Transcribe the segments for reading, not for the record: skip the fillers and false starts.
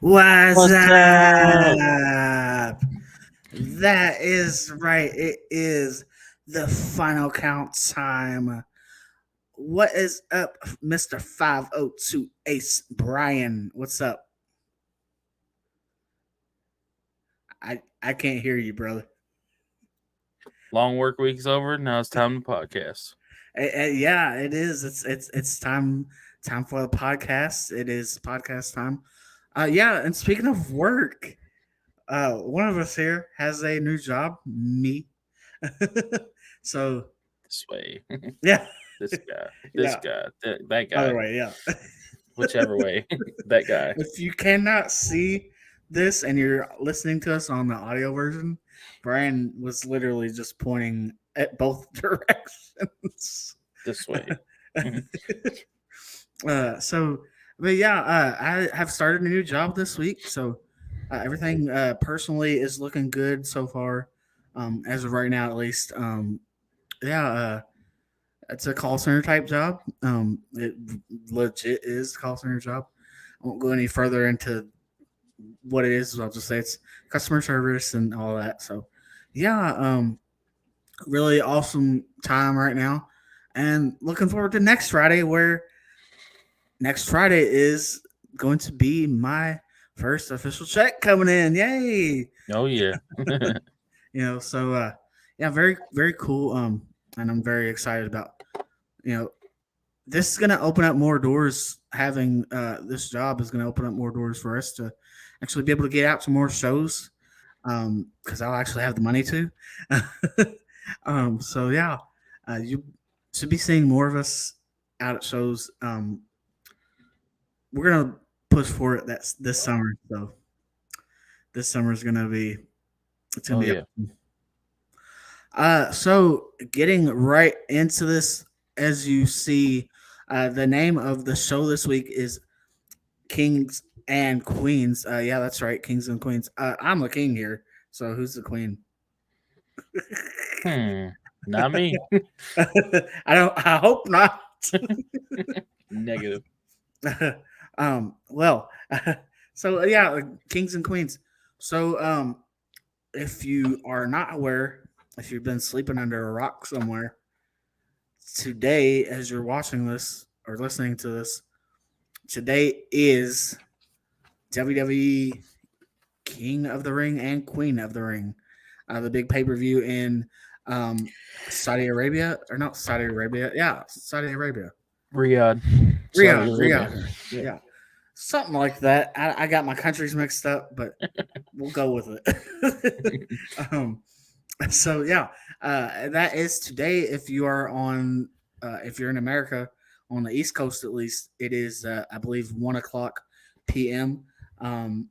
What's What's up? up? That is right. It is the final count time. What is up, Mr. 502 Ace Bryan? What's up? I can't hear you, brother. Long work week's over. Now it's time to podcast. Yeah, it is. It's time for the podcast. It is podcast time. Yeah, and speaking of work, one of us here has a new job. Me. So This way. yeah, This guy. This yeah. guy. That By the guy. way, yeah. Whichever way. That guy. If you cannot see this and you're listening to us on the audio version, Brian was literally just pointing at both directions. This way. So, but yeah, I have started a new job this week, so everything personally is looking good so far, as of right now at least. Yeah, it's a call center type job. It legit is a call center job. I won't go any further into what it is. I'll just say it's customer service and all that. So, yeah, really awesome time right now, and looking forward to next Friday, where next Friday is going to be my first official check coming in. Yay! Oh, yeah. So yeah, very very cool. And I'm very excited about you know this is going to open up more doors. Having this job is going to open up more doors for us to actually be able to get out to more shows, because I'll actually have the money to. So yeah, you should be seeing more of us out at shows. We're gonna push for it that's this summer. So this summer is gonna be it's gonna Oh, be yeah. awesome. So getting right into this, as you see, the name of the show this week is Kings and Queens. Yeah, that's right, Kings and Queens. I'm a king here, so who's the queen? Hmm. Not me. I don't. I hope not. Negative. Well, so yeah, Kings and Queens. So if you are not aware, if you've been sleeping under a rock somewhere, today, as you're watching this or listening to this, today is WWE King of the Ring and Queen of the Ring, the big pay per view in um, Saudi Arabia, or not Saudi Arabia, yeah, Saudi Arabia, Riyadh. Saudi Arabia. Riyadh, Yeah. yeah, something like that. I got my countries mixed up, but we'll go with it. um, so yeah, that is today. If you are on, if you're in America on the East Coast, at least it is, I believe, 1 o'clock p.m. Um,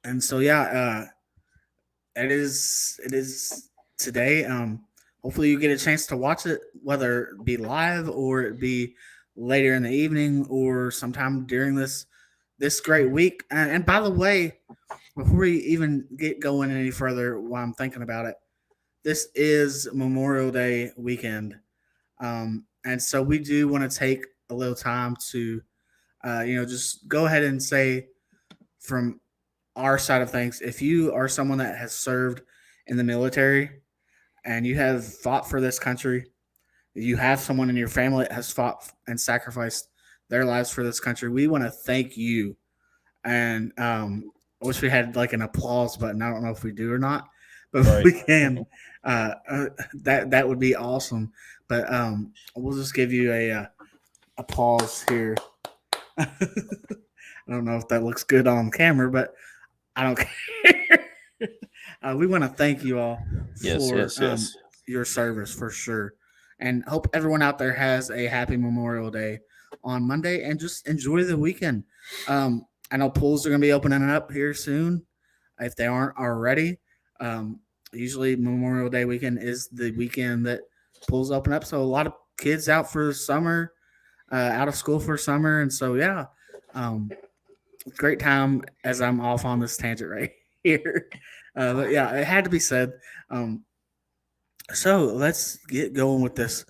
and so yeah, it is today. Hopefully you get a chance to watch it, whether it be live or it be later in the evening or sometime during this great week. And by the way, before we even get going any further, while I'm thinking about it, this is Memorial Day weekend, and so we do want to take a little time to, just go ahead and say from our side of things, if you are someone that has served in the military and you have fought for this country, you have someone in your family that has fought and sacrificed their lives for this country, we want to thank you. And I wish we had like an applause button. I don't know if we do or not, but if Right. we can, that would be awesome. But we'll just give you a applause here. I don't know if that looks good on camera, but I don't care. We want to thank you all Yes, for yes, yes. your service for sure, and hope everyone out there has a happy Memorial Day on Monday, and just enjoy the weekend. I know pools are going to be opening up here soon, if they aren't already. Usually Memorial Day weekend is the weekend that pools open up, so a lot of kids out for summer, out of school for summer, and so yeah, um, great time as I'm off on this tangent right here. But yeah, it had to be said. Um, so let's get going with this.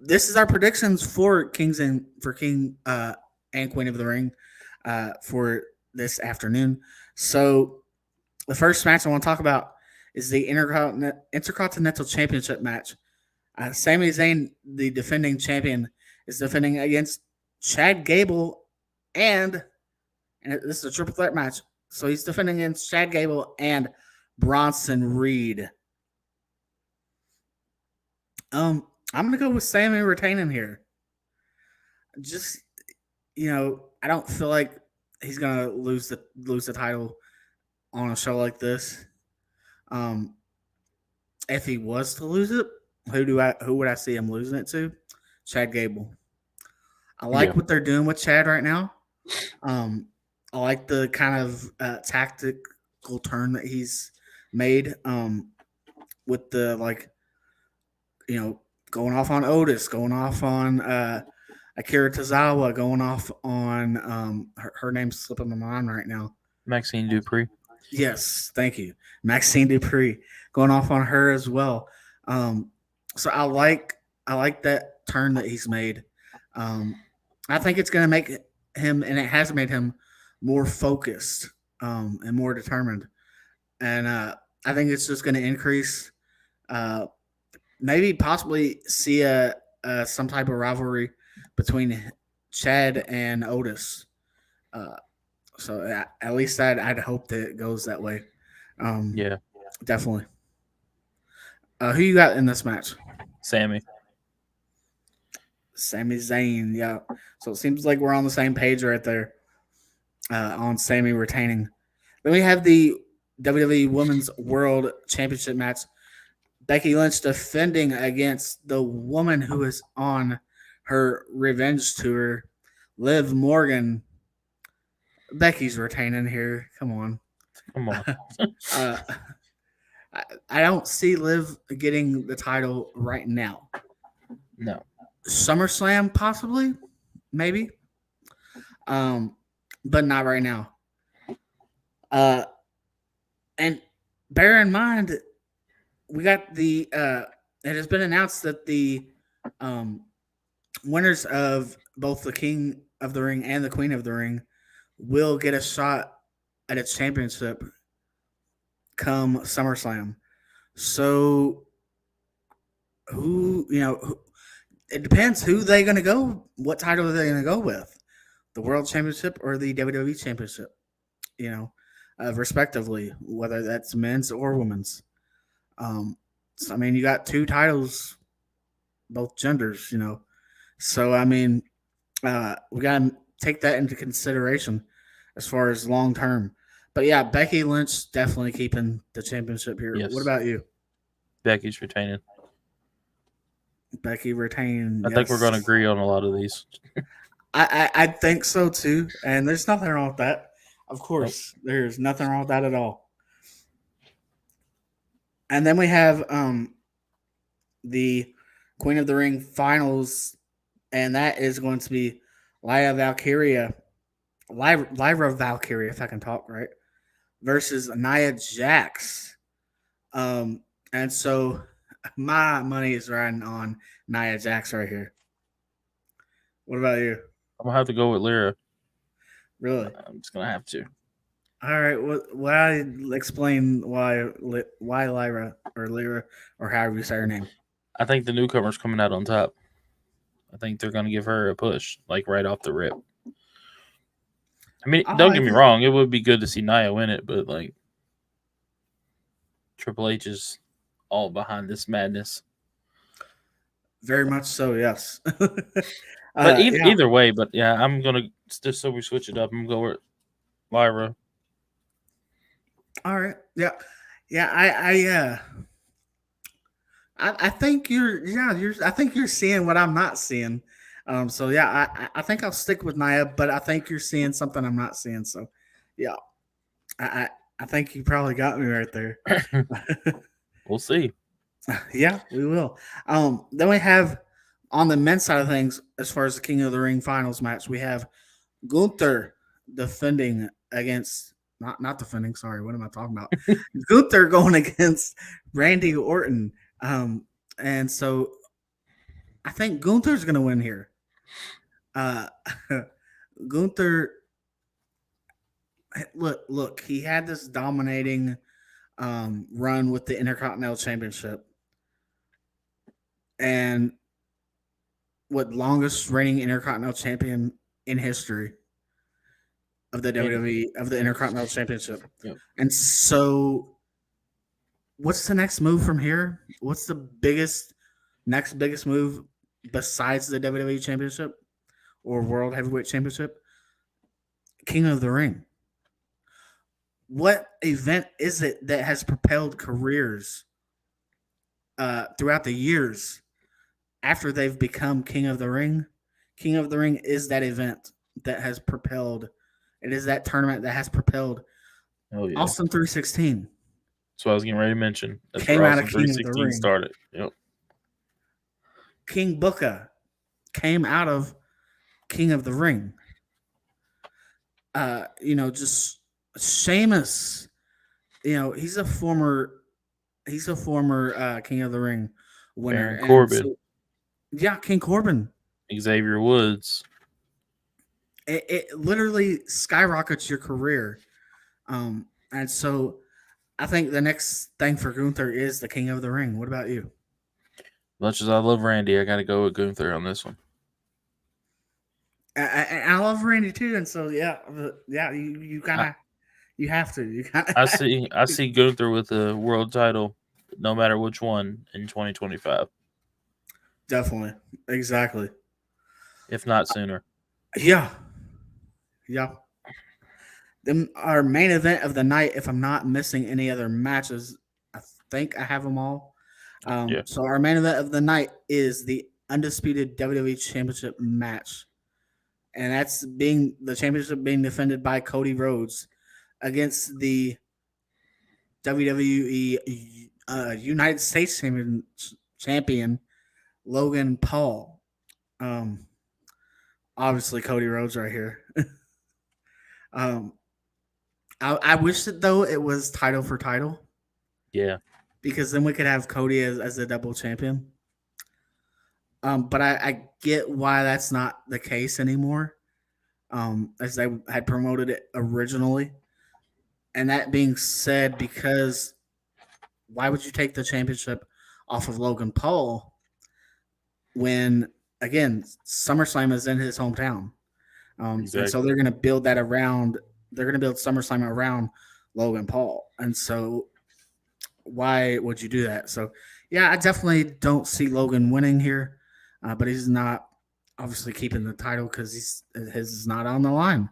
This is our predictions for King and Queen of the Ring, for this afternoon. So the first match I want to talk about is the Intercontinental Championship match. Sami Zayn, the defending champion, is defending against Chad Gable and this is a triple threat match. So he's defending against Chad Gable and Bronson Reed. I'm gonna go with Sammy retaining here. Just I don't feel like he's gonna lose the title on a show like this. Um, if he was to lose it, who would I see him losing it to? Chad Gable. I like what they're doing with Chad right now. I like the kind of tactical turn that he's made. With the going off on Otis, going off on Akira Tozawa, going off on her name's slipping my mind right now. Maxine Dupree. Yes, thank you, Maxine Dupree, going off on her as well. So I like that turn that he's made. I think it's going to make him, and it has made him more focused and more determined. And I think it's just going to increase, maybe possibly see some type of rivalry between Chad and Otis. So at least I'd hope that it goes that way. Yeah, definitely. Who you got in this match? Sami Zayn, yeah. So it seems like we're on the same page right there on Sami retaining. Then we have the WWE Women's World Championship match. Becky Lynch defending against the woman who is on her revenge tour, Liv Morgan. Becky's retaining here. Come on. I don't see Liv getting the title right now. No. SummerSlam, possibly, maybe, but not right now. And bear in mind, we got the. It has been announced that the winners of both the King of the Ring and the Queen of the Ring will get a shot at its championship come SummerSlam. So, it depends who they're going to go. What title are they going to go with? The World Championship or the WWE Championship? Respectively, whether that's men's or women's. So, I mean, you got two titles, both genders. So I mean, we got to take that into consideration as far as long term. But yeah, Becky Lynch definitely keeping the championship here. Yes. What about you? Becky's retaining. Becky retaining. I think we're going to agree on a lot of these. I think so too, and there's nothing wrong with that. Of course, there's nothing wrong with that at all. And then we have the Queen of the Ring finals, and that is going to be Lyra Valkyria, if I can talk right, versus Nia Jax. And so my money is riding on Nia Jax right here. What about you? I'm going to have to go with Lyra. Really? I'm just going to have to. All right. Explain why Lyra or however you say her name. I think the newcomer's coming out on top. I think they're going to give her a push, like right off the rip. I mean, don't get me wrong. It would be good to see Nia win it, but like Triple H is all behind this madness. Very much so, yes. But either way, but yeah, I'm going to, just so we switch it up, I'm going to go with Lyra. All right. Yeah. Yeah, I think I think you're seeing what I'm not seeing. So yeah, I think I'll stick with Nia, but I think you're seeing something I'm not seeing. So yeah, I think you probably got me right there. We'll see. Yeah, we will. Then we have on the men's side of things, as far as the King of the Ring finals match, we have Gunther defending against not defending. Sorry, what am I talking about? Gunther going against Randy Orton. And so I think Gunther's going to win here. Gunther, look, he had this dominating run with the Intercontinental Championship, and what longest reigning Intercontinental Champion in history of the And WWE of the Intercontinental Championship. yep. And so, what's the next move from here? What's the next biggest move besides the WWE Championship or World Heavyweight Championship? King of the Ring. What event is it that has propelled careers throughout the years after they've become King of the Ring? King of the Ring is that event that has propelled. It is that tournament that has propelled Oh yeah. Austin 316. That's what I was getting ready to mention. That's Came where out of Austin King of the 316 Ring. started. Yep. King Booker came out of King of the Ring. Just Sheamus. He's a former King of the Ring winner. Baron Corbin. King Corbin. Xavier Woods. It literally skyrockets your career. And so I think the next thing for Gunther is the King of the Ring. What about you? Much as I love Randy, I got to go with Gunther on this one. I love Randy too, and so you have to. I see Gunther with a world title, no matter which one, in 2025. Definitely, exactly. If not sooner. Yeah. Then our main event of the night, if I'm not missing any other matches, I think I have them all. So our main event of the night is the undisputed WWE Championship match, and that's the championship being defended by Cody Rhodes against the WWE United States champion Logan Paul. Obviously Cody Rhodes right here. I wish that though it was title for title. Yeah. Because then we could have Cody as a double champion. But I get why that's not the case anymore. As they had promoted it originally. And that being said, because why would you take the championship off of Logan Paul when, again, SummerSlam is in his hometown? Exactly. And so they're going to build that around. They're going to build SummerSlam around Logan Paul, and so why would you do that? So, yeah, I definitely don't see Logan winning here, but he's not obviously keeping the title because his is not on the line.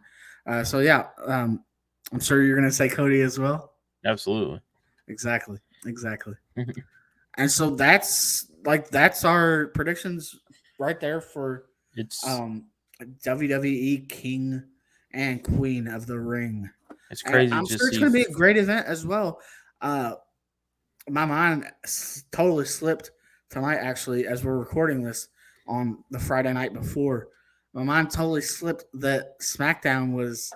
So, yeah, I'm sure you're going to say Cody as well. Absolutely. Exactly. And so that's our predictions right there for WWE King and Queen of the Ring. It's crazy. I'm sure it's going to be a great event as well. My mind totally slipped tonight, actually, as we're recording this on the Friday night before. My mind totally slipped that SmackDown was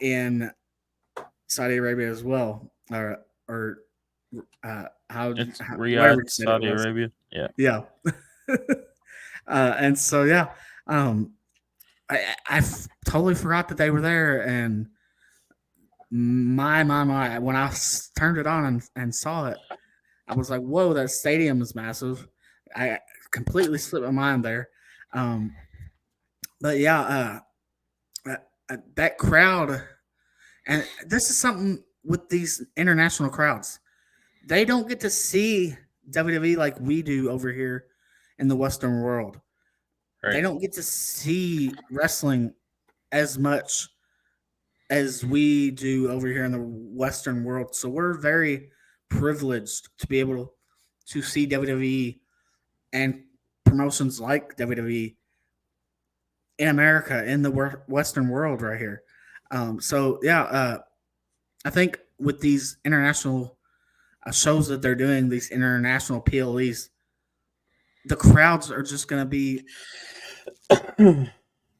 in Saudi Arabia as well, or Riyadh, Saudi Arabia. Yeah. And so I totally forgot that they were there, and my when I turned it on and saw it, I was like, whoa, that stadium is massive. I completely slipped my mind there. But yeah, that crowd, and this is something with these international crowds. They don't get to see WWE like we do over here in the Western world. Right. They don't get to see wrestling as much as we do over here in the Western world. So we're very privileged to be able to see WWE and promotions like WWE in America, in the Western world right here. I think with these international shows that they're doing, these international PLEs, the crowds are just going to be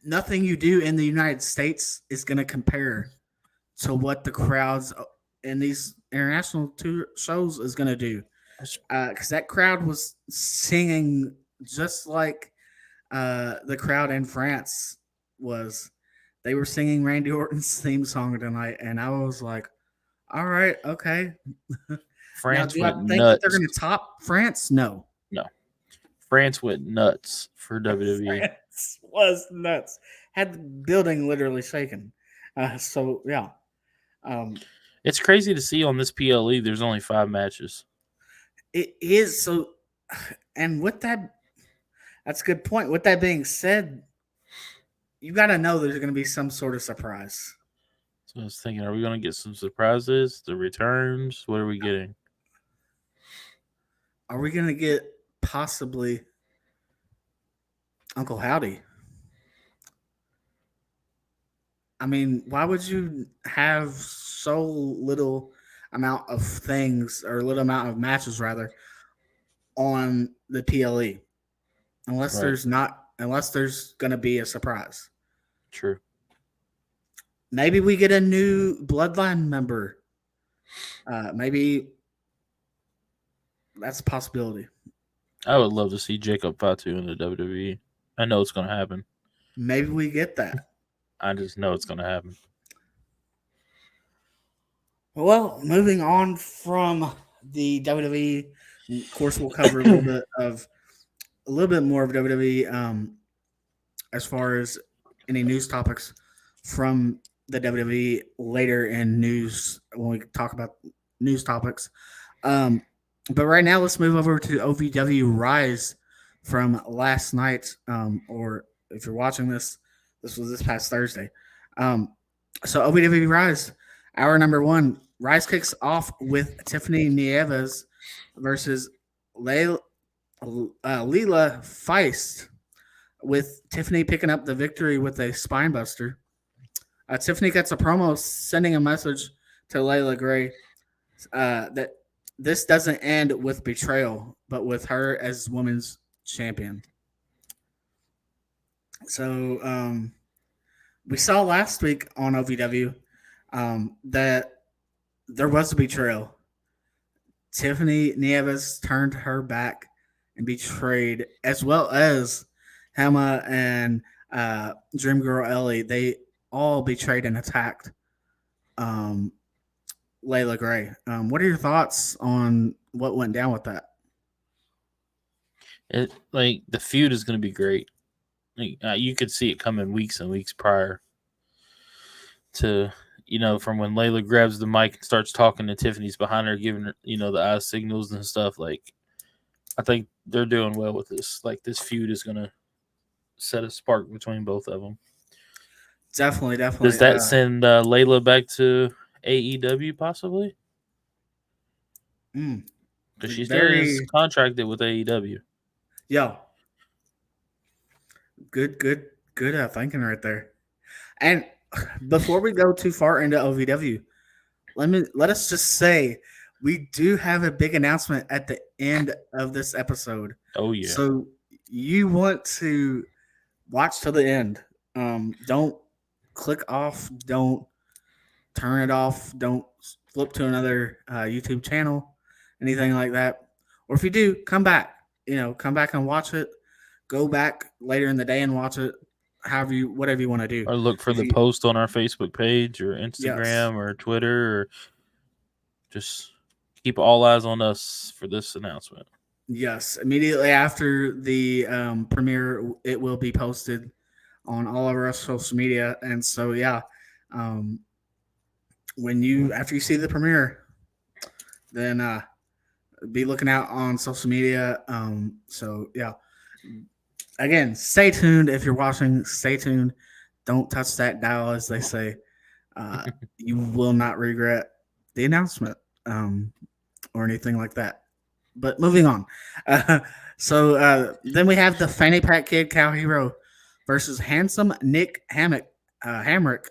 nothing you do in the United States is going to compare to what the crowds in these international shows is going to do. Because that crowd was singing just like the crowd in France was. they were singing Randy Orton's theme song tonight, and I was like, all right, okay. Now, France do I went think that they're nuts. going to top France? No. No, France went nuts for WWE. France was nuts. Had the building literally shaken. So yeah, um, It's crazy to see on this PLE. There's only 5 matches. it is so. And with that, that's a good point. With that being said, you got to know there's going to be some sort of surprise. So I was thinking, are we going to get some surprises? The returns? What are we getting? Are we going to get possibly Uncle Howdy? I mean, why would you have so little amount of things or little amount of matches rather on the PLE Right. unless there's going to be a surprise. True. Maybe we get a new bloodline member. Maybe that's a possibility. I would love to see Jacob Fatu in the WWE. I know it's going to happen. Maybe we get that. I just know it's going to happen. Well, moving on from the WWE, of course, we'll cover a little bit more of WWE as far as any news topics from the WWE later in news when we talk about news topics. But right now, let's move over to OVW Rise from last night, or if you're watching this, this was this past Thursday. So OVW Rise, hour number 1, Rise kicks off with Tiffany Nieves versus Leila Feist, with Tiffany picking up the victory with a spinebuster. Tiffany gets a promo sending a message to Layla Gray that this doesn't end with betrayal, but with her as women's champion. So we saw last week on OVW that there was a betrayal. Tiffany Nieves turned her back and betrayed, as well as Hema and Dream Girl Ellie. They all betrayed and attacked Layla Gray. What are your thoughts on what went down with that? The feud is going to be great. You could see it coming weeks and weeks prior to, from when Layla grabs the mic and starts talking to Tiffany's behind her, giving her, the eye signals and stuff. Like, I think they're doing well with this. Like, this feud is going to set a spark between both of them. Definitely. Does that send Layla back to AEW possibly? Because she still is contracted with AEW. Yeah. Good thinking right there. And before we go too far into OVW, let us just say we do have a big announcement at the end of this episode. Oh yeah. So you want to watch till the end. Don't click off. Don't turn it off. Don't flip to another YouTube channel, anything like that. Or if you do, come back. Come back and watch it. Go back later in the day and watch it. Whatever you want to do. Or look for the post on our Facebook page or Instagram or Twitter, or just keep all eyes on us for this announcement. Yes, immediately after the premiere, it will be posted on all of our social media, and so after you see the premiere, then be looking out on social media. Again, stay tuned if you're watching. Stay tuned. Don't touch that dial, as they say. You will not regret the announcement or anything like that. But moving on. Then we have the Fanny Pack Kid Cal Hero versus handsome Nick Hamrick.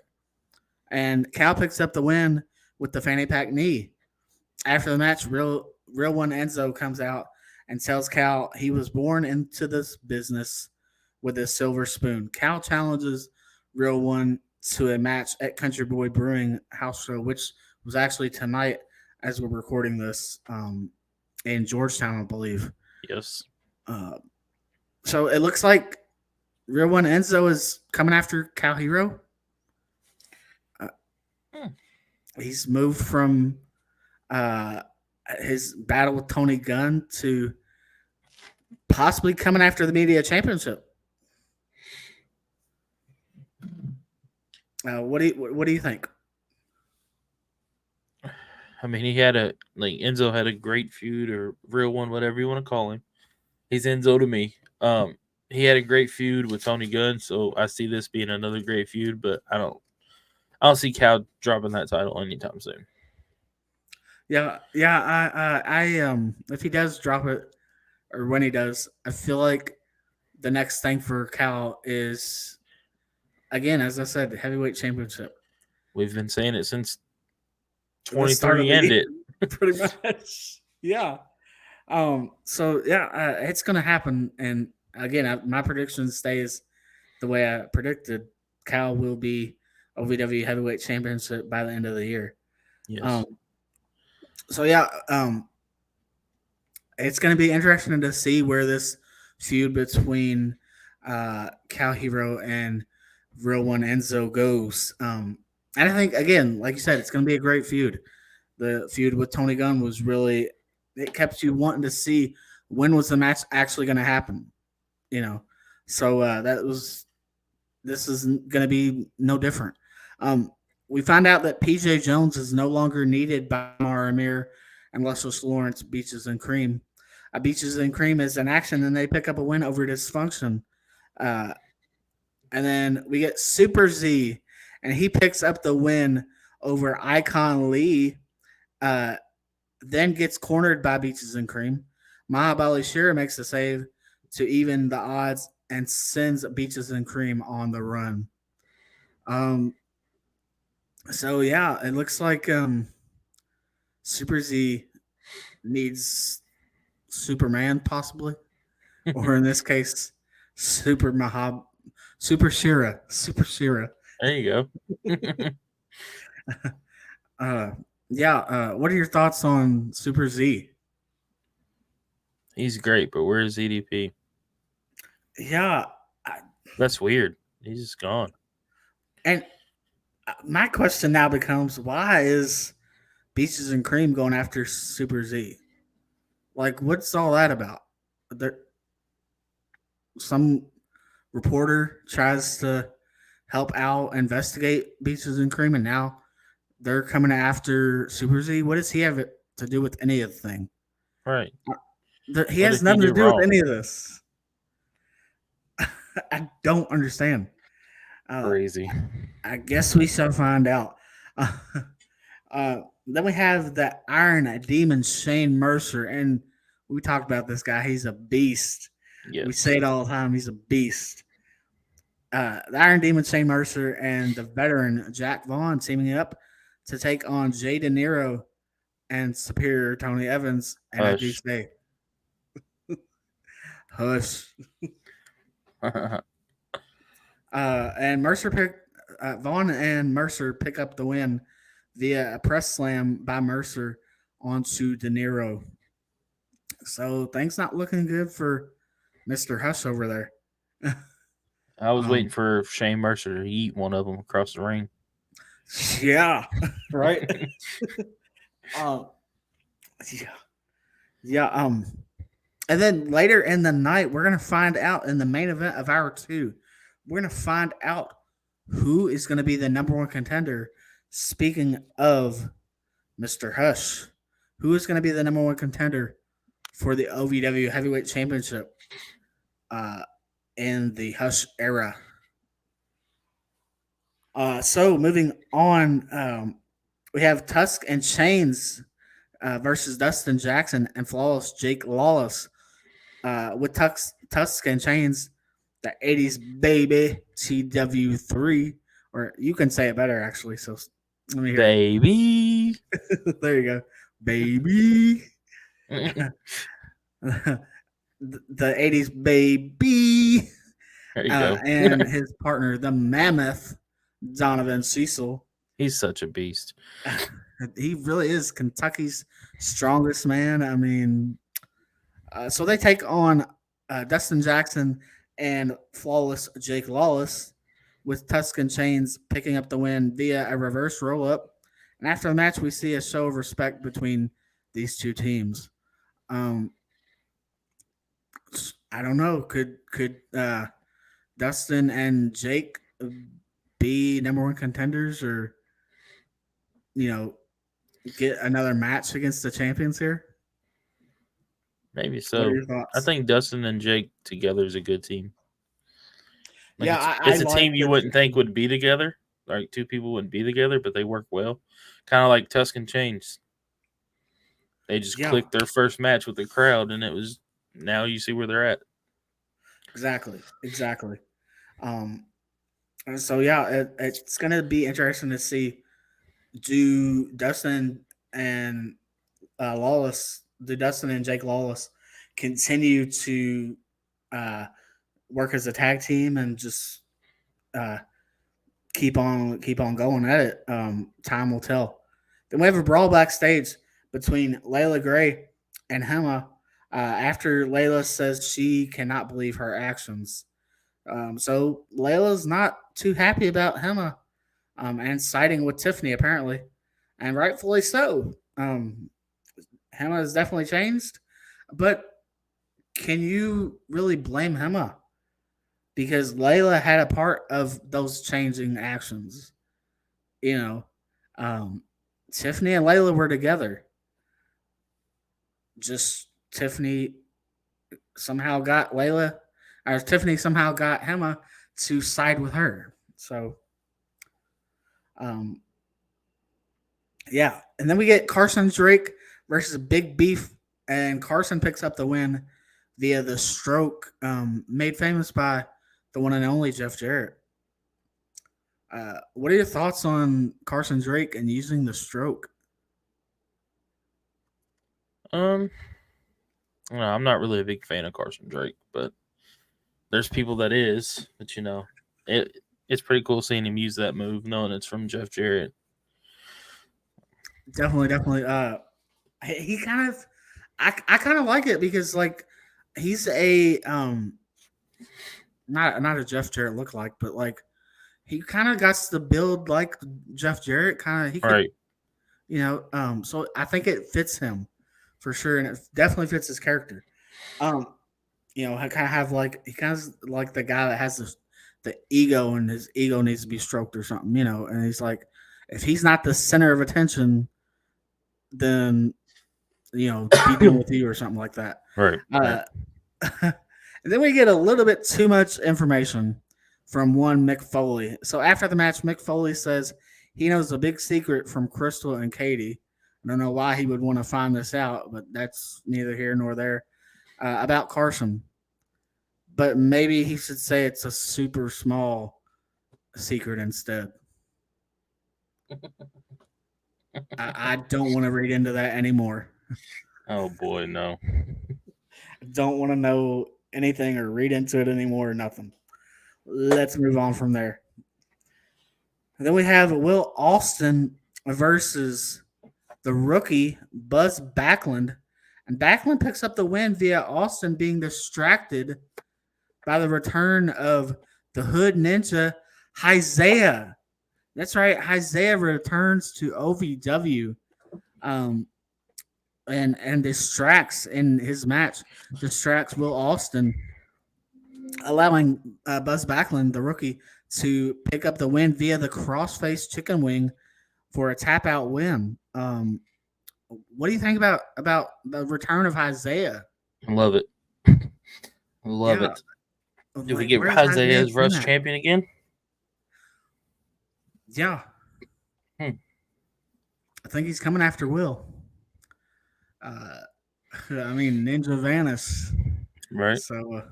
And Cal picks up the win with the Fanny Pack knee. After the match, Real One Enzo comes out and tells Cal he was born into this business with a silver spoon. Cal challenges Real One to a match at Country Boy Brewing House Show, which was actually tonight as we're recording this in Georgetown, I believe. Yes. So it looks like Real One Enzo is coming after Cal Hero. Hmm. He's moved from uh, his battle with Tony Gunn to possibly coming after the media championship. What do you think? I mean, he had a like Enzo had a great feud or real one, whatever you want to call him. He's Enzo to me. He had a great feud with Tony Gunn, so I see this being another great feud. But I don't see Cal dropping that title anytime soon. Yeah, yeah. If he does drop it, or when he does, I feel like the next thing for Cal is again, as I said, the heavyweight championship. We've been saying it since The start of 23 the end year, it. pretty much. Yeah. So yeah, it's gonna happen, and again, my prediction stays the way I predicted. Cal will be OVW heavyweight championship by the end of the year. Um, Yes. so yeah, it's gonna be interesting to see where this feud between Cal Hero and Real One Enzo goes. And I think again, like you said, it's gonna be a great feud. The feud with Tony Gunn was really it kept you wanting to see when was the match actually going to happen, you know. So that was this is going to be no different. Um, we find out that PJ Jones is no longer needed by Mara Amir and Luscious Lawrence Beaches and Cream. Beaches and Cream is in action and they pick up a win over Dysfunction. Uh, and then we get Super Z and he picks up the win over Icon Lee. Uh, then gets cornered by Beaches and Cream. Mahabali Shira makes a save to even the odds and sends Beaches and Cream on the run. Um, so yeah, it looks like Super Z needs Superman possibly, or in this case, Super Shira, Super Shira. There you go. Uh, yeah. What are your thoughts on Super Z? He's great, but where's EDP? Yeah, I, That's weird. He's just gone. and my question now becomes why is Beaches and Cream going after Super Z? Like, what's all that about? There, some reporter tries to help out investigate Beaches and Cream, and now they're coming after Super Z. What does he have to do with any of the thing? Right. He What has did he nothing to do do with wrong? any of this. I don't understand. Uh, Crazy. I guess we shall find out. Then we have the Iron Demon Shane Mercer, and we talked about this guy. He's a beast. We Yes. say it all the time. He's a beast. The Iron Demon Shane Mercer and the veteran Jack Vaughn teaming up to take on Jay De Niro and Superior Tony Evans. And I do Hush. say, hush. And Vaughn and Mercer pick up the win via a press slam by Mercer onto De Niro. So things not looking good for Mr. Hush over there. I was waiting um, for Shane Mercer to eat one of them across the ring. yeah, right. um, yeah, yeah. And then later in the night, we're gonna find out in the main event of hour two, we're gonna find out who is gonna be the number one contender. Speaking of Mr. Hush, who is gonna be the number one contender for the OVW Heavyweight Championship uh, in the Hush era? So moving on, we have Tusk and Chains versus Dustin Jackson and Flawless Jake Lawless. With Tusk and Chains, the 80s baby TW3, or you can say it better actually. So let me hear Baby. it. There you go, baby. The 80s baby, There you go. and his partner, the Mammoth Donovan Cecil. He's such a beast. He really is Kentucky's strongest man. I mean, so they take on Dustin Jackson and Flawless Jake Lawless with Tuscan Chains picking up the win via a reverse roll up. And after the match, we see a show of respect between these two teams. Um, I don't know. Could Dustin and Jake be number one contenders, or you know, get another match against the champions here? Maybe What are so. your I thoughts? think Dustin and Jake together is a good team. Like Yeah, I it's a like team you the wouldn't think would be together. Like two people wouldn't be together, but they work well. Kind of like Tuscan Chains. They just yeah, clicked their first match with the crowd, and it was now you see where they're at. exactly. Um, and so yeah, it's gonna be interesting to see, do Dustin and do Dustin and Jake Lawless continue to uh, work as a tag team and just uh, keep on going at it. Time will tell. Then we have a brawl backstage between Layla Gray and Hema after Layla says she cannot believe her actions. So Layla's not too happy about Hema and siding with Tiffany apparently, and rightfully so. Hema has definitely changed, but can you really blame Hema? Because Layla had a part of those changing actions. You know, um, Tiffany and Layla were together. Just Tiffany somehow got Layla, or Tiffany somehow got Hema to side with her. So, um, yeah. And then we get Carson Drake versus Big Beef, and Carson picks up the win via the stroke made famous by the one and only Jeff Jarrett. What are your thoughts on Carson Drake and using the stroke? Um, no, I'm not really a big fan of Carson Drake, but there's people that is. But it's pretty cool seeing him use that move, knowing it's from Jeff Jarrett. Definitely. He kind of, I kind of like it because like he's a not a Jeff Jarrett look like, but like he kind of got the build like Jeff Jarrett. Kind of he could, Right. So I think it fits him for sure, and it definitely fits his character. Um, I kind of have like he kind of like the guy that has the ego, and his ego needs to be stroked or something, and he's like, if he's not the center of attention, then be done with you or something like that. Right. Right. Uh, and then we get a little bit too much information from one Mick Foley. So after the match, Mick Foley says he knows a big secret from Crystal and Katie. I don't know why he would want to find this out, but that's neither here nor there. About Carson. But maybe he should say it's a super small secret instead. I don't want to read into that anymore. Oh boy, no. Don't want to know anything or read into it anymore or nothing. Let's move on from there. And then we have Will Austin versus the rookie Buzz Backlund. And Backlund picks up the win via Austin being distracted by the return of the Hood Ninja, Isaiah. That's right. Isaiah returns to OVW and distracts in his match, distracts Will Austin, allowing Buzz Backlund, the rookie, to pick up the win via the crossface chicken wing for a tap out win. What do you think about the return of Isaiah? I love it. Love Yeah, it. Do we like, get where's Isaiah Isaiah as been Russ at? champion again? Yeah, Hmm. I think he's coming after Will. Uh, I mean, Ninja vanished, Right. so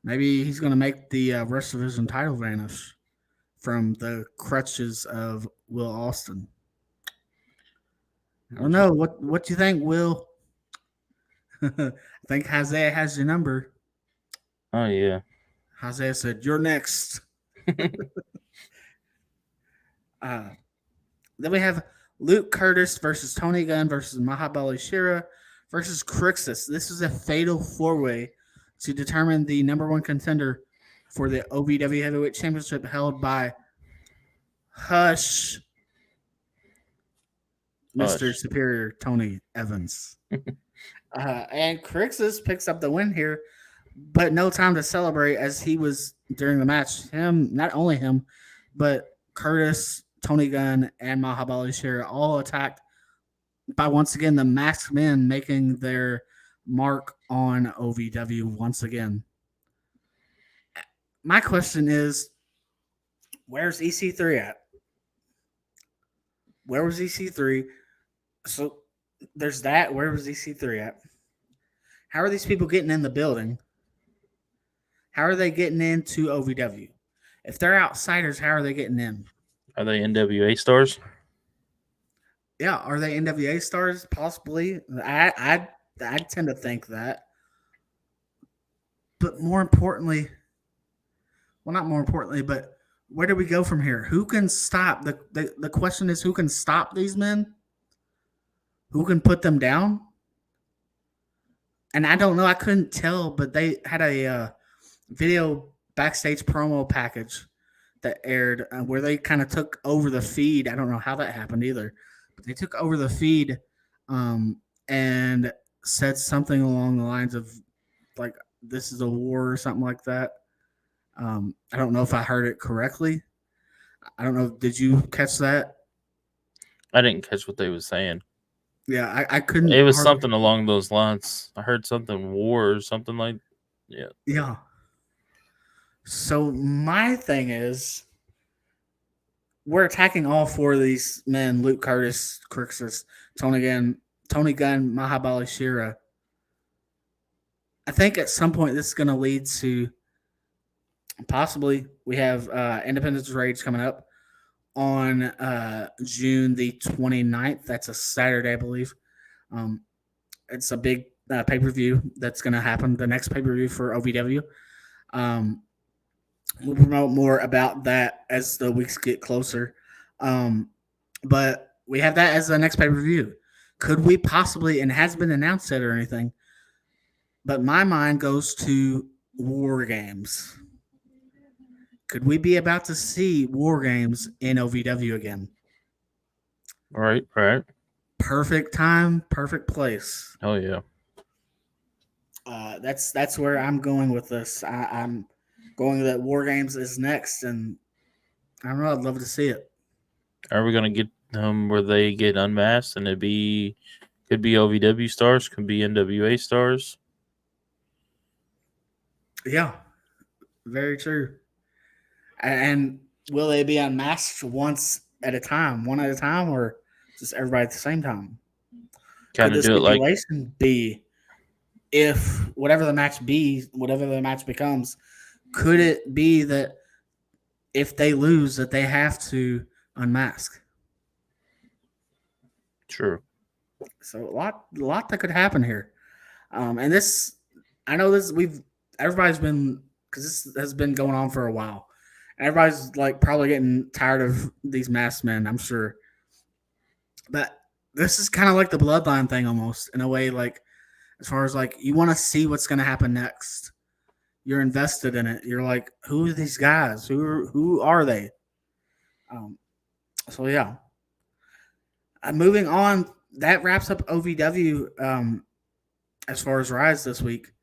maybe he's going to make the Rush Division title vanish from the crutches of Will Austin. I don't know. What do you think, Will? I think Isaiah has your number. Oh yeah. Isaiah said, "You're next." Uh, then we have Luke Curtis versus Tony Gunn versus Mahabali Shira versus Crixus. This is a fatal four-way to determine the number one contender for the OVW Heavyweight Championship held by Hush, Mr. Hush. Superior Tony Evans. And Crixus picks up the win here, but no time to celebrate as he was during the match. Not only him, but Curtis, Tony Gunn, and Mahabali Shera all attacked by once again the masked men making their mark on OVW once again. My question is, where's EC3 at? Where was EC3? So there's that. Where was EC3 at? How are these people getting in the building? How are they getting into OVW? If they're outsiders, how are they getting in? Are they NWA stars? Yeah, are they NWA stars? Possibly. I tend to think that. But more importantly, well, not more importantly, but where do we go from here? Who can stop? The question is, who can stop these men? Who can put them down? And I don't know. I couldn't tell, but they had a video backstage promo package that aired where they kind of took over the feed. I don't know how that happened either, but they took over the feed and said something along the lines of like, "This is a war" or something like that. I don't know if I heard it correctly. I don't know. Did you catch that? I didn't catch what they was saying. Yeah, I couldn't. It was something along those lines. I heard something war or something like. Yeah. Yeah. So my thing is, we're attacking all four of these men: Luke Curtis, Crixus, Tony Gunn, Mahabali Shera. I think at some point this is going to lead to possibly we have Independence Rage coming up on June the 29th. That's a Saturday, I believe. It's a big pay-per-view that's going to happen, the next pay-per-view for OVW. We'll promote more about that as the weeks get closer. But we have that as the next pay-per-view. Could we possibly, and it hasn't been announced yet or anything, but my mind goes to War Games. Could we be about to see War Games in OVW again? Right. Perfect time, perfect place. Oh yeah. That's where I'm going with this. I'm going that War Games is next, and I don't know. I'd love to see it. Are we gonna get them where they get unmasked and could be OVW stars, could be NWA stars? Yeah, very true. And will they be unmasked one at a time, or just everybody at the same time? Kind of do it like be if whatever the match becomes, could it be that if they lose that they have to unmask? True. So a lot that could happen here. And this, I know this everybody's been, because this has been going on for a while. Everybody's like probably getting tired of these masked men, I'm sure. But this is kind of like the bloodline thing almost, in a way, like as far as like you want to see what's going to happen next. You're invested in it. You're like, who are these guys? Who are they? So yeah. Moving on, that wraps up OVW as far as Rise this week.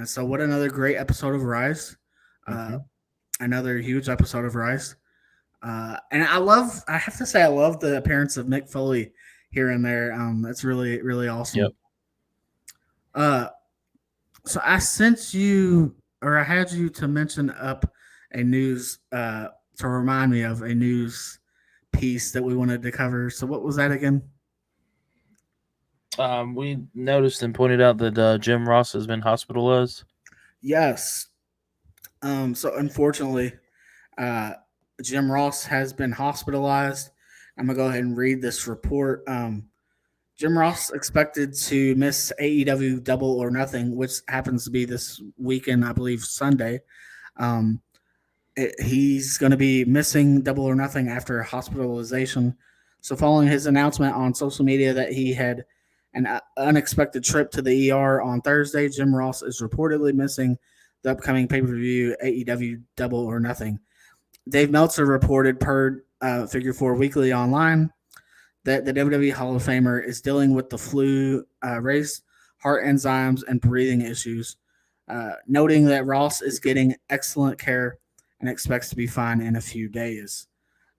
So what another great episode of Rise. Another huge episode of Rise. And I have to say, I love the appearance of Mick Foley here and there. That's really, really awesome. Yep. So I sent you, or I had you to mention up a news, to remind me of a news piece that we wanted to cover. So what was that again? We noticed and pointed out that Jim Ross has been hospitalized. Yes. So unfortunately, Jim Ross has been hospitalized. I'm going to go ahead and read this report. Jim Ross expected to miss AEW Double or Nothing, which happens to be this weekend, I believe, Sunday. He's going to be missing Double or Nothing after hospitalization. So following his announcement on social media that he had an unexpected trip to the ER on Thursday, Jim Ross is reportedly missing the upcoming pay-per-view AEW Double or Nothing. Dave Meltzer reported per Figure 4 Weekly online that the WWE Hall of Famer is dealing with the flu, race, heart enzymes, and breathing issues, noting that Ross is getting excellent care and expects to be fine in a few days.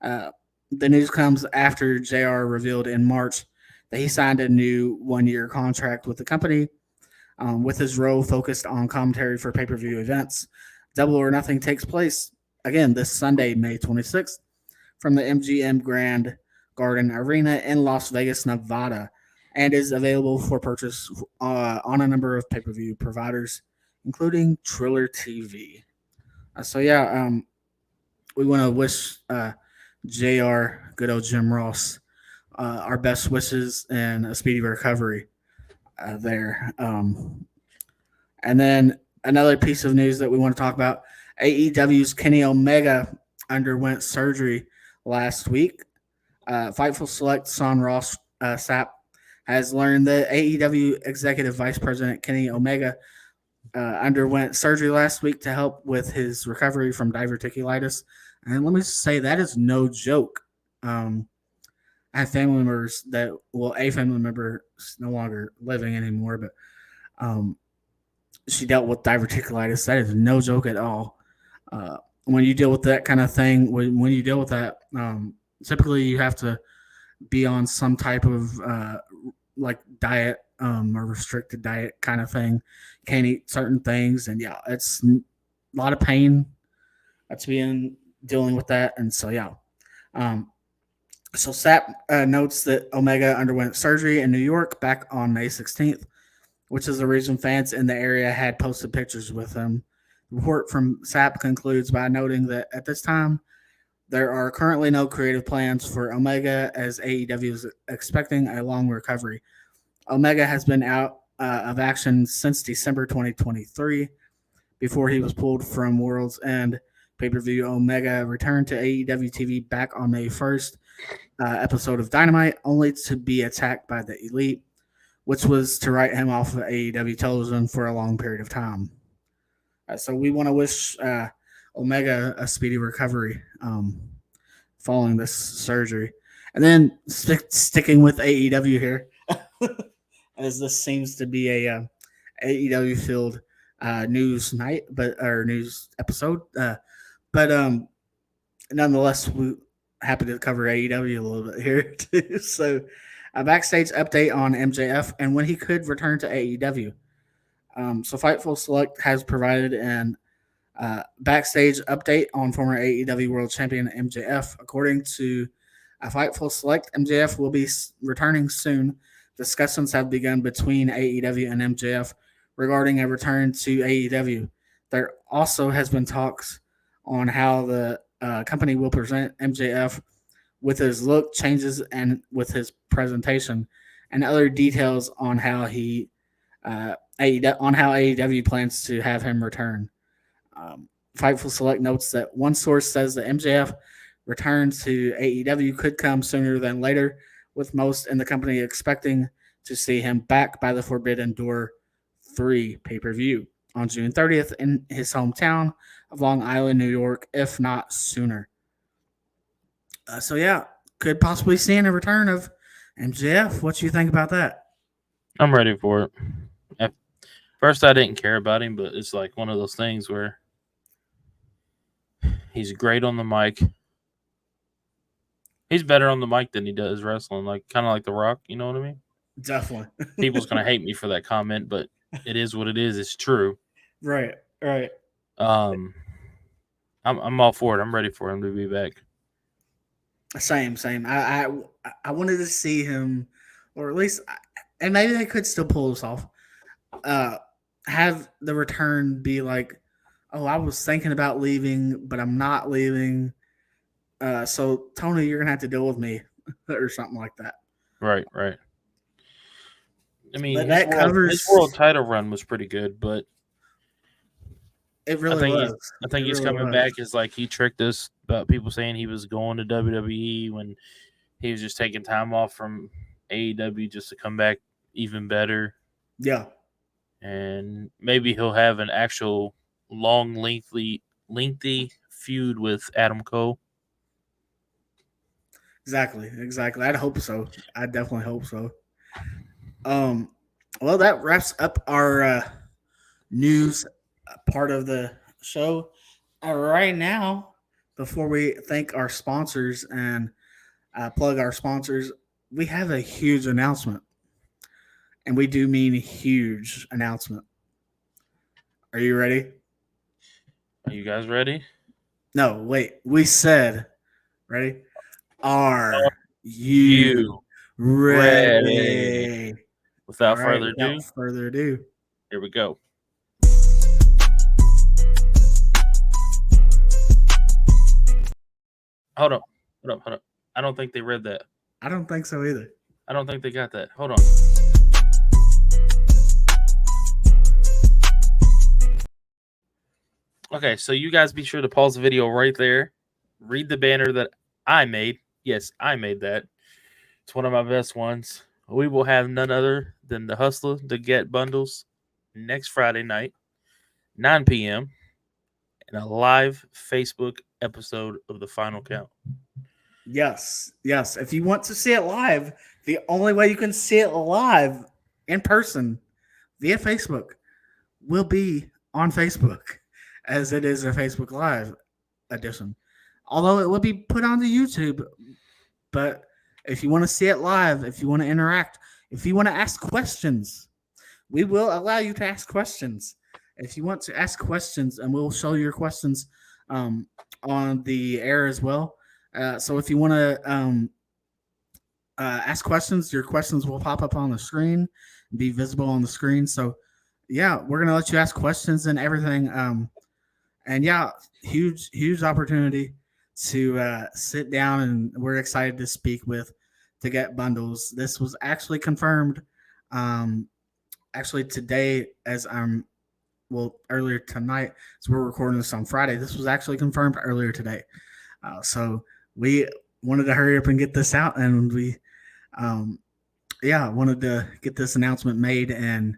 Uh, the news comes after JR revealed in March that he signed a new 1 year contract with the company, with his role focused on commentary for pay per view events. Double or Nothing takes place again this Sunday, May 26th, from the MGM Grand Garden Arena in Las Vegas, Nevada, and is available for purchase on a number of pay per view providers, including Triller TV. We want to wish JR, good old Jim Ross, our best wishes and a speedy recovery there. And then another piece of news that we want to talk about: AEW's Kenny Omega underwent surgery last week. Fightful Select Son Ross Sapp has learned that AEW Executive Vice President Kenny Omega underwent surgery last week to help with his recovery from diverticulitis. And let me say, that is no joke. I have family members that, well, a family member is no longer living anymore, but she dealt with diverticulitis. That is no joke at all. When you deal with that kind of thing, when you deal with that, typically you have to be on some type of like diet or restricted diet kind of thing. Can't eat certain things, and yeah, it's a lot of pain that's being dealing with that. And so yeah, so Sapp notes that Omega underwent surgery in New York back on May 16th, which is the reason fans in the area had posted pictures with him. The report from Sapp concludes by noting that at this time, there are currently no creative plans for Omega, as AEW is expecting a long recovery. Omega has been out of action since December 2023, before he was pulled from World's End pay-per-view. Omega returned to AEW TV back on May 1st, episode of Dynamite, only to be attacked by the Elite, which was to write him off of AEW television for a long period of time. So we want to wish Omega a speedy recovery following this surgery. And then sticking with AEW here, as this seems to be a AEW filled news night, or news episode. But nonetheless, we're happy to cover AEW a little bit here too. So, a backstage update on MJF and when he could return to AEW. So Fightful Select has provided an backstage update on former AEW World Champion MJF. According to Fightful Select, MJF will be returning soon. Discussions have begun between AEW and MJF regarding a return to AEW. There also has been talks on how the company will present MJF with his look changes and with his presentation, and other details on how AEW plans to have him return. Fightful Select notes that one source says that MJF return to AEW could come sooner than later, with most in the company expecting to see him back by the Forbidden Door 3 pay-per-view on June 30th in his hometown of Long Island, New York, if not sooner. So yeah, could possibly see a return of MJF. What do you think about that? I'm ready for it. At first, I didn't care about him, but it's like one of those things where he's great on the mic. He's better on the mic than he does wrestling, like kind of like The Rock. You know what I mean? Definitely. People's gonna hate me for that comment, but it is what it is. It's true. Right. I'm all for it. I'm ready for him to be back. Same. I wanted to see him, or at least, and maybe they could still pull this off. Have the return be like, oh, I was thinking about leaving, but I'm not leaving. So Tony, you're gonna have to deal with me, or something like that. Right. I mean, his world title run was pretty good, but it really was. I think he's coming back as like he tricked us about people saying he was going to WWE when he was just taking time off from AEW just to come back even better. Yeah. And maybe he'll have an actual long, lengthy feud with Adam Cole. Exactly. I'd hope so. I definitely hope so. Well, that wraps up our news part of the show. Right now, before we thank our sponsors and plug our sponsors, we have a huge announcement. And we do mean a huge announcement. Are you ready? Are you guys ready? No, wait. We said, ready? Are You you ready? Without All right, further ado, without further ado. here we go. Hold up. I don't think they read that. I don't think so either. I don't think they got that. Hold on. Okay, so you guys be sure to pause the video right there. Read the banner that I made. Yes, I made that. It's one of my best ones. We will have none other than the Hustler to Get bundles next Friday night, 9 p.m., and a live Facebook episode of the Final Count. Yes. If you want to see it live, the only way you can see it live in person via Facebook will be on Facebook, as it is a Facebook Live edition. Although it will be put onto YouTube, but if you want to see it live, if you want to interact, if you want to ask questions, we will allow you to ask questions. If you want to ask questions, and we'll show your questions on the air as well. So if you want to ask questions, your questions will pop up on the screen, be visible on the screen. So yeah, we're gonna let you ask questions and everything. And yeah, huge opportunity to sit down, and we're excited to speak with to get bundles. This was actually confirmed. Actually today, as earlier tonight, so we're recording this on Friday. This was actually confirmed earlier today. So we wanted to hurry up and get this out, and we, wanted to get this announcement made, and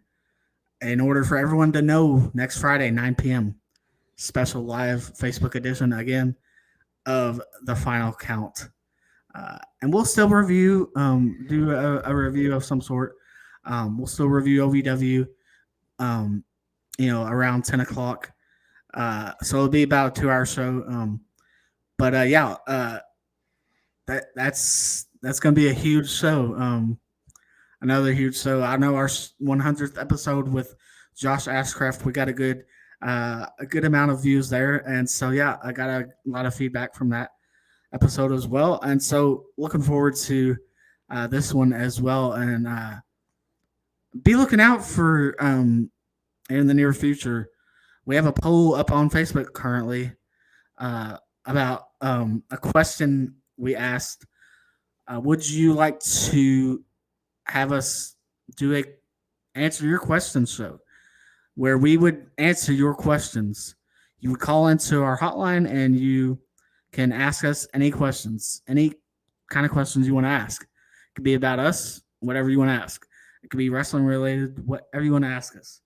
in order for everyone to know, next Friday, 9 p.m., special live Facebook edition again of the Final Count. And we'll still review, do a review of some sort. We'll still review OVW, around 10 o'clock. So it'll be about a 2-hour show. That's going to be a huge show. Another huge show. I know our 100th episode with Josh Ashcraft, we got a good amount of views there. And so, yeah, I got a lot of feedback from that episode as well. And so looking forward to this one as well. And be looking out for in the near future. We have a poll up on Facebook currently about a question we asked. Would you like to have us do a answer your questions show where we would answer your questions? You would call into our hotline and you can ask us any questions, any kind of questions you want to ask. It could be about us, whatever you want to ask. It could be wrestling related, whatever you want to ask us.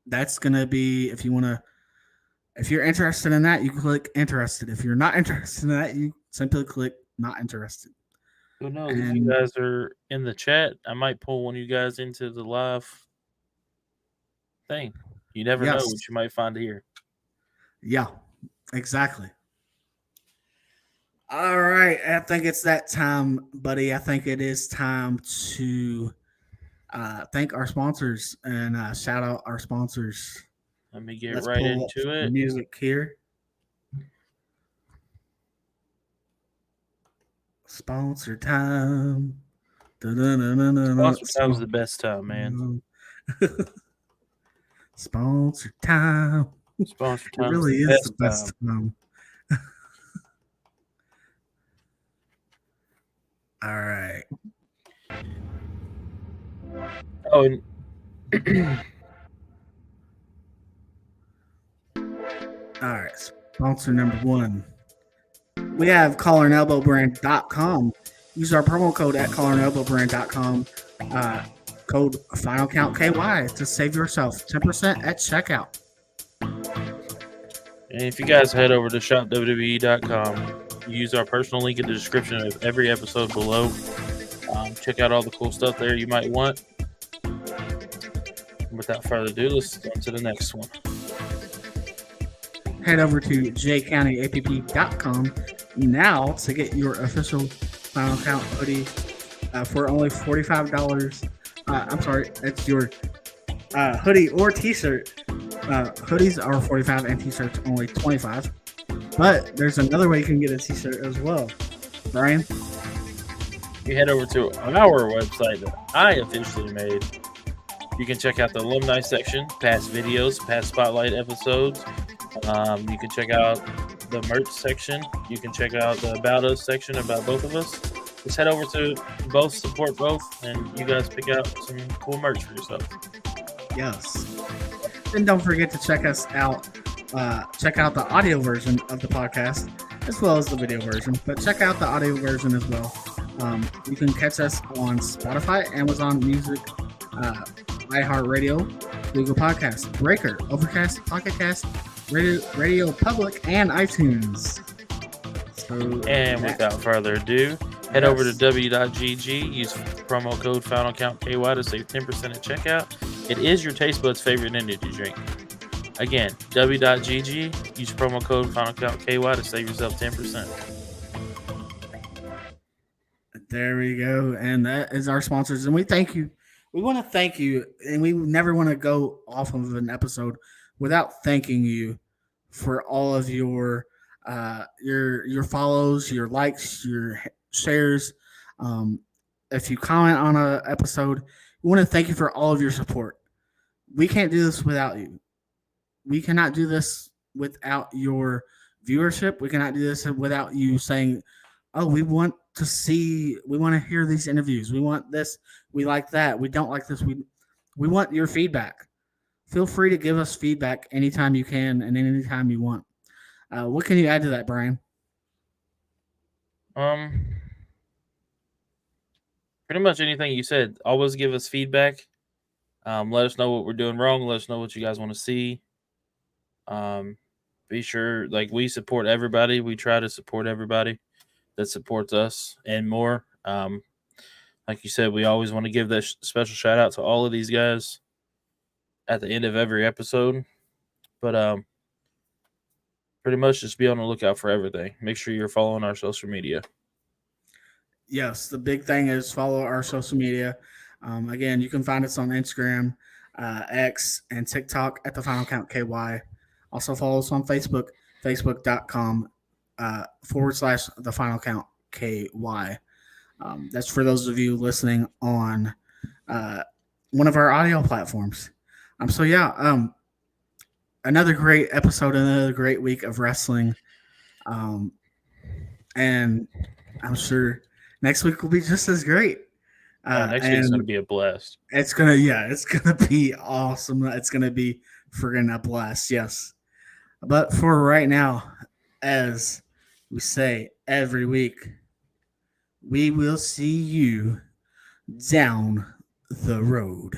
That's going to be, if you're interested in that, you click interested. If you're not interested in that, you simply click not interested. Who knows? If you guys are in the chat, I might pull one of you guys into the live thing. You never know what you might find here. Yeah, exactly. All right. I think it's that time, buddy. I think it is time to thank our sponsors and shout out our sponsors. Let me get right into it. Music here. Sponsor time. Sponsor time is the best time, man. Sponsor time. Sponsor time. It really is the best time. All right. Oh, and all right. Sponsor number 1. We have collarandelbowbrand.com. Use our promo code at collarandelbowbrand.com code Final Count KY to save yourself 10% at checkout. And if you guys head over to shopwwe.com, use our personal link in the description of every episode below. Check out all the cool stuff there you might want. Without further ado, let's go to the next one. Head over to jcounty.app.com now to get your official Final Count hoodie for only $45. I'm sorry, it's your hoodie or t-shirt. Hoodies are $45 and t-shirts only $25. But there's another way you can get a t-shirt as well. Bryan? You head over to our website that I officially made. You can check out the alumni section, past videos, past spotlight episodes. You can check out the merch section. You can check out the About Us section about both of us. Just head over to both, support both, and you guys pick out some cool merch for yourself. Yes. And don't forget to check us out. Check out the audio version of the podcast as well as the video version. But check out the audio version as well. You can catch us on Spotify, Amazon Music, iHeartRadio, Google Podcasts, Breaker, Overcast, Pocket Cast, Radio Public, and iTunes. And without further ado, head over to w.gg, use promo code FinalCountKY to save 10% at checkout. It is your taste buds' favorite energy drink. Again, w.gg, use promo code FinalCountKY to save yourself 10%. There we go. And that is our sponsors. And we thank you. We want to thank you. And we never want to go off of an episode without thanking you for all of your follows, your likes, your shares. If you comment on an episode, we want to thank you for all of your support. We can't do this without you. We cannot do this without your viewership. We cannot do this without you saying, oh, we want to hear these interviews. We want this. We like that. We don't like this. We want your feedback. Feel free to give us feedback anytime you can and anytime you want. What can you add to that, Bryan? Pretty much anything you said. Always give us feedback. Let us know what we're doing wrong. Let us know what you guys want to see. Be sure, we support everybody. We try to support everybody that supports us and more. Like you said, we always want to give that special shout out to all of these guys at the end of every episode. But pretty much just be on the lookout for everything. Make sure you're following our social media. Yes, the big thing is follow our social media. Again, you can find us on Instagram, X, and TikTok at the Final Count KY. Also follow us on Facebook, facebook.com / the Final Count KY. That's for those of you listening on one of our audio platforms. Another great episode, another great week of wrestling. And I'm sure next week will be just as great. Next week's going to be a blast. It's going to be awesome. It's going to be friggin' a blast, yes. But for right now, as we say every week, we will see you down the road.